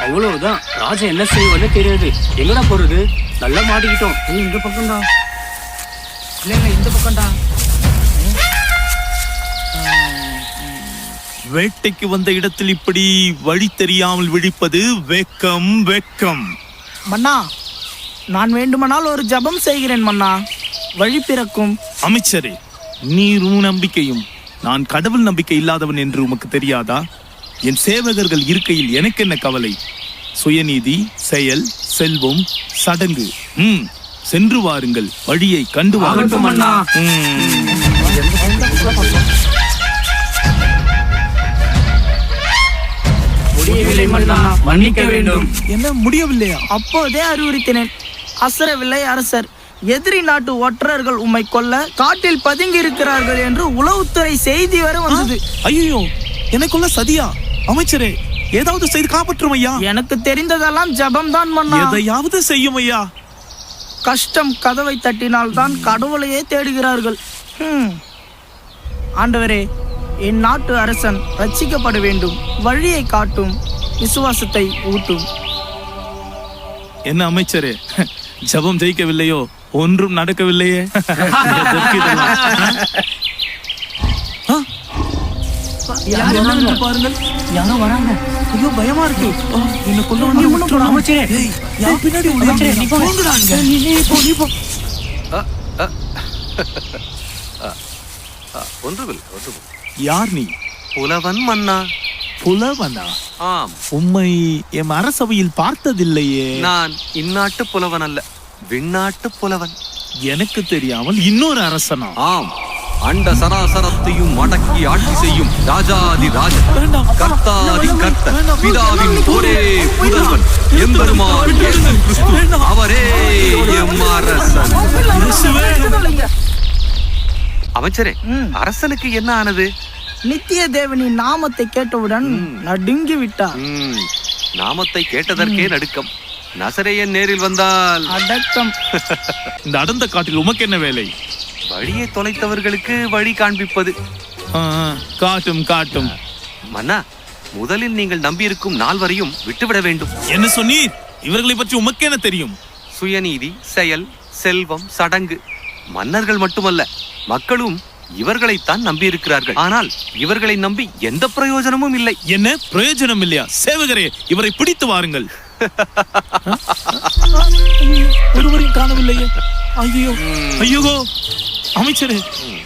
அவ்வளவுதான். ராஜா என்ன செய்வான்னு தெரியாது. எங்கடா போறது? நல்லா மாட்டிக்கிட்டோம். இந்த பக்கம்டா. இல்ல இந்த பக்கம்டா. வேட்டைக்கு வந்த இடத்தில் இப்படி வழி தெரியாமல் விழிப்பது வெக்கம் வெக்கம். மன்னா, நான் வேண்டுமானால் ஒரு ஜபம் செய்கிறேன் மன்னா, வழி பிறக்கும். அமைச்சரே, நீரும் நம்பிக்கையும் நான் கடவுள் நம்பிக்கை இல்லாதவன் என்று உமக்கு தெரியாதா? என் சேவகர்கள் இருக்கையில் எனக்கு என்ன கவலை? சுயநீதி, செயல், செல்வம், சடங்கு. சென்று வாருங்கள், வழியை கண்டு வாருங்கள். மன்னிக்க வேண்டும். என்ன முடியவில்லையா? அப்போதே அறிவுறுத்தினேன். அசரவில்லை அரசர். எதிரி நாட்டு ஒற்றர்கள் உம்மை கொல்ல காட்டில் பதுங்கி இருக்கிறார்கள் என்று உளவுத்துறை செய்தி வர வந்தது. ஐயோ, எனக்குள்ள சதியா? அமைச்சரே, ஏதாவது செய்து காப்பாற்றும் ஐயா. எனக்கு தெரிந்ததெல்லாம் ஜபம் தான் மன்னா. எதையாவது செய்யும் ஐயா. கஷ்டம் கதவை தட்டினால் தான் கடவுளையே தேடுகிறார்கள். ஆண்டவரே, என் நாட்டு அரசன் ரட்சிக்கப்பட வேண்டும். வழியை காட்டும், விசுவாசத்தை ஊட்டும். என்ன அமைச்சரே, ஜபம் ஜெயிக்கவில்லையோ? ஒன்றும் நடக்கவில்லையே. பாருங்கள், யாரோ வராங்க. ஐயோ, பயமா இருக்கு. என்ன கொண்டு பின்னாடி யார் நீ? புலவன் மன்னா. புலவனா? ஆம். உம்மை எம் அரசவையில் பார்த்ததில்லையே. நான் இந்நாட்டு புலவன் அல்ல, விண்ணாட்டு புலவன். எனக்கு தெரியாமல் இன்னொரு அரசனா? ஆம், அண்ட சராசரத்தையும் அடக்கி ஆட்சி செய்யும் ராஜாதி ராஜன், கர்த்தாதி கர்த்தன், பிதாவின் ஒரே புதல்வன், எம்பெருமான் இயேசு கிறிஸ்து, அவரே எம் அரசன். அமைச்சரே, அரசனுக்கு என்ன ஆனது? நித்திய தேவனின் நாமத்தை கேட்டவுடன் நடுங்கி விட்டார். நாமத்தை கேட்டதற்கே நடுக்கம். நசரேயன் நேரில் வந்தால் அடக்கம். இந்த அடர்ந்த காட்டில் உமக்கு என்ன வேலை? வழியை தொலைத்தவர்களுக்கு வழி காண்பிப்பது. காட்டும் காட்டும். மன்னா, முதலில் நீங்கள் நம்பியிருக்கும் நால்வரையும் விட்டுவிட வேண்டும். என்ன சொன்னீர்? இவர்களை பற்றி உமக்கு என்ன தெரியும்? சுயநீதி, செயல், செல்வம், சடங்கு. மன்னர்கள் மட்டுமல்ல, மக்களும் இவர்களைத்தான் நம்பியிருக்கிறார்கள். ஆனால் இவர்களை நம்பி எந்த பிரயோஜனமும் இல்லை. என்ன பிரயோஜனம் இல்லையா? சேவகரே, இவரை பிடித்து வாருங்கள். ஒருவரையும் காணவில்லையே. ஐயோ ஐயோ, அமைச்சரே,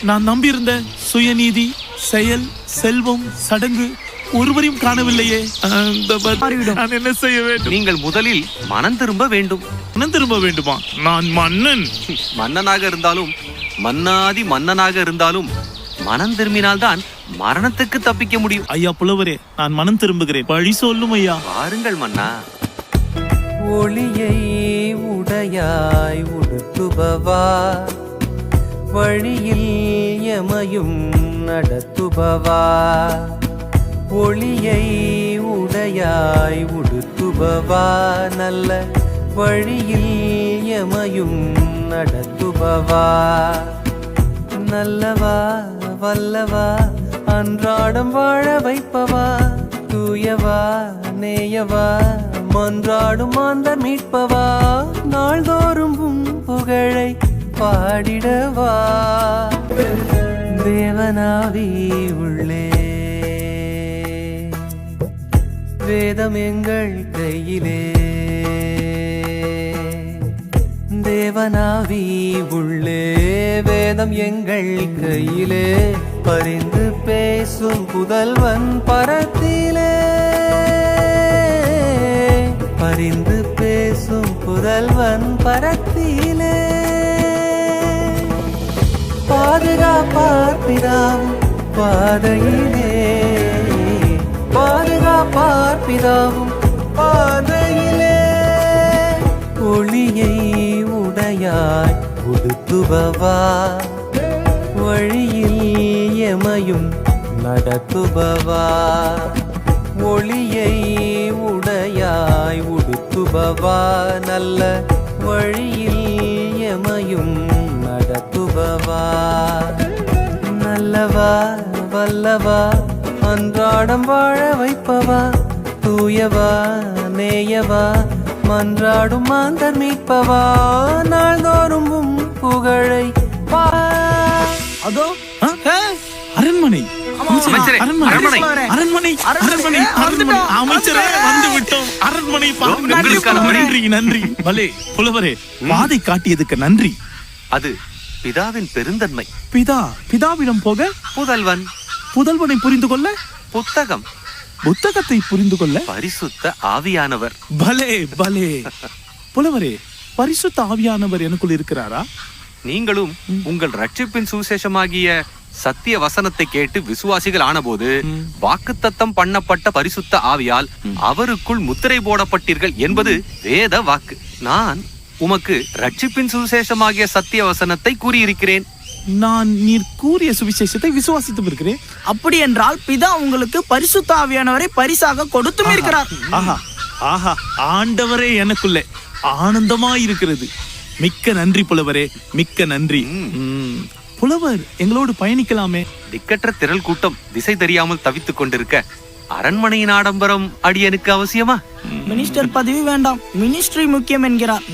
நான் நம்பியிருந்த சுயநீதி, செயல், செல்வம், சடங்கு ஒருவரையும் காணவில்லையே. நான் என்ன செய்ய வேண்டும்? நீங்கள் முதலில் மனம் திரும்ப வேண்டும். மனம் திரும்ப வேண்டுமா? நான் மன்னன். மன்னனாக இருந்தாலும், மன்னாதி மன்னனாக இருந்தாலும், மனம் திரும்பினால்தான் மரணத்துக்கு தப்பிக்க முடியும். ஐயா புலவரே, நான் மனம் திரும்புகிறேன். வழி சொல்லும் ஐயா. வாருங்கள் மன்னா. ஒளியை உடையாய் உடுத்துபவா, வழியில் எமையும் நடத்துபவா. ஒளியை உடையாய் உடுத்துபவா, நல்ல வழியில் எமையும் நடத்துபவா. நல்லவா வல்லவா, அன்றாடம் வாழ வைப்பவா. தூயவா நேயவா, மன்றாடும் மாந்த மீட்பவா. நாள்தோறும் புகழை பாடிடவா. தேவனாவி உள்ளே, வேதம் எங்கள் கையிலே. தேவனாவி உள்ளே, வேதம் எங்கள் கையிலே. பரிந்து பேசும் புதல்வன் பரத்திலே. பரிந்து பேசும் புதல்வன் பரத்திலே. பாதுகாப்பார் பிதாவும் பாதையிலே. பாதுகாப்பார் பிதாவும் பாதையிலே. ஒளியை உடையாய் உடுத்துபவா, வழியில் எமையும் நடத்துபவா. ஒளியை உடையாய் உடுத்துபவா, நல்ல வழியில் எமையும் நடத்துபவா. நல்லவா வல்லவா, அன்றாடம் வாழ வைப்பவா. தூயவா நேயவா மன்றாடும் மாந்தர் மீட்பவா நாள்தோறும் உம் புகழை அதோ ஆ? அரண்மனை அமைச்சரே, அரண்மனை அரண்மனை. அரண்மனை அரண்மனை அரண்மனை அமைச்சரே வந்து விட்டோம் அரண்மனை பாருங்கள். உங்களுக்கு அரண்மனை. நன்றி நன்றி பலே புலவரே பாதை காட்டியதுக்கு நன்றி. அது பிதாவின் பெருந்தன்மை. பிதாவிடம் போக புதல்வன் புதல்வனை புரிந்து கொள்ள புத்தகம், புத்தகத்தை புரிந்து கொள்ள பரிசுத்த ஆவியானவர். பலே பலே புலவரே பரிசுத்த ஆவியானவர் எனக்குள் இருக்கிறாரா? நீங்களும் உங்கள் ரட்சிப்பின் சுவிசேஷமாகிய சத்திய வசனத்தை கேட்டு விசுவாசிகள் ஆனபோது வாக்குத்தத்தம் பண்ணப்பட்ட பரிசுத்த ஆவியால் அவருக்குள் முத்திரை போடப்பட்டீர்கள் என்பது வேத வாக்கு. நான் உமக்கு ரட்சிப்பின் சுவிசேஷமாகிய சத்திய வசனத்தை கூறியிருக்கிறேன். நான் நீர் கூறிய சுவிசேஷத்தை விசுவாசித்து இருக்கிறேன். அப்படி என்றால் பிதா உங்களுக்கு பரிசுத்த ஆவியானவரை பரிசாக கொடுத்தும் இருக்கிறார். ஆஹா ஆஹா ஆண்டவரே எனக்குள்ளே ஆனந்தமாய் இருக்கிறது. மிக்க நன்றி புலவரே, மிக்க நன்றி. புலவர் எங்களோடு பயணிக்கலாமே. திக்கற்ற திரள் கூட்டம் திசை தெரியாமல் தவித்துக் கொண்டிருக்க அரண்மனையின் ஆடம்பரம் அடியனுக்கு அவசியமா? மினிஸ்டர் பதவி வேண்டாம், மினிஸ்ட்ரி முக்கியம் என்கிறார்.